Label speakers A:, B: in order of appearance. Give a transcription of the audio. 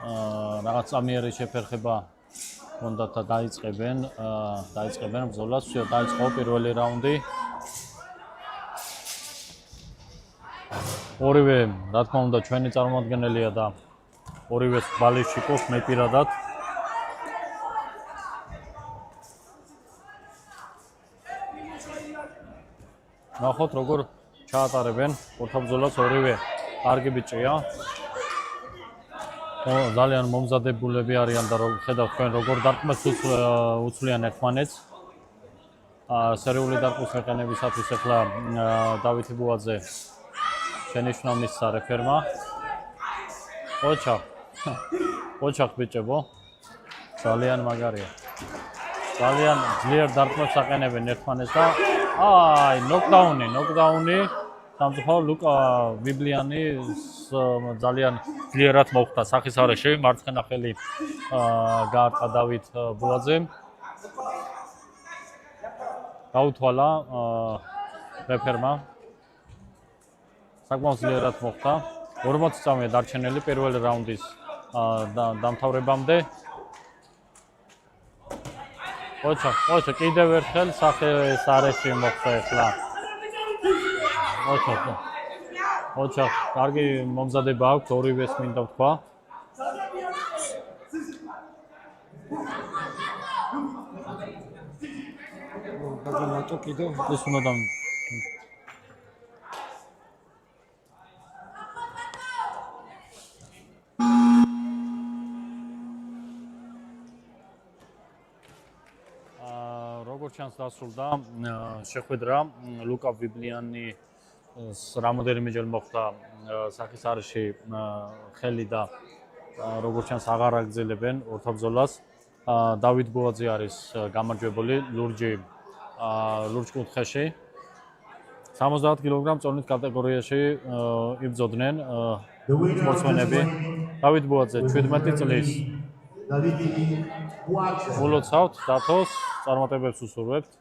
A: რაღაც წამიერი შეფერხება უნდათ დაიწყებენ ბრძოლას. Всё, დაიწყო პირველი რაუნდი. ორივე, რა თქმა უნდა, ჩვენი წარმომადგენელია და ორივეს ბალი შიკოს მე პირადად. ნახოთ როგორ ჩაატარებენ ორთაბრძოლას ორივე კარგი ბიჭია. ძალიან მომზადებულები არიან და ხედავთ თქვენ როგორ დარტყმას უცვლიან ერთმანეთს. სერიული დარტყმის მეყენებისათვის ახლა დავითი ბუაძე შენიშნა მის რეფერმა. ოჩახ ბიჭებო. ძალიან მაგარია. ძალიან ძლიერ დარტყმებს აყენებენ ერთმანეთს და ნოკდაუნი. სამწუხაროდ ლუკა ვიბლიანი ძალიან ძლიერად მოხვდა სახისარეში, მარცხენა ხელი გაარტყა დავით ბუაძემ. გაუთვალა რეფერმა. საკმაოდ ძლიერად მოხვდა. 40 წამია დარჩენილი პირველი რაუნდის დამთავრებამდე. ოჩა კიდევ ერთხელ სახისარეში მოხვდა ახლა. ოჩა, კარგი მომზადება აქვს, ორივეს მინდა ვთქვა.
B: გაგმატო კიდევ
A: ეს უნდა როგორც ჩანს დასრულდა შეხვედრა ლუკა ვიბლიანი რამოდენიმეჯერ მოხვდა სახისარეში ხელი და როგორც ჩანს აღარ აგრძელებენ ორთაბრძოლას. დავით ბუაძე არის გამარჯვებული ლურჯ კუთხეში. 70 კილოგრამ წონით კატეგორიაში იბრძოდნენ სპორტსმენები. დავით ბუაძე 17 წლის ულოცავთ დათოს წარმატებებს უსურვებთ.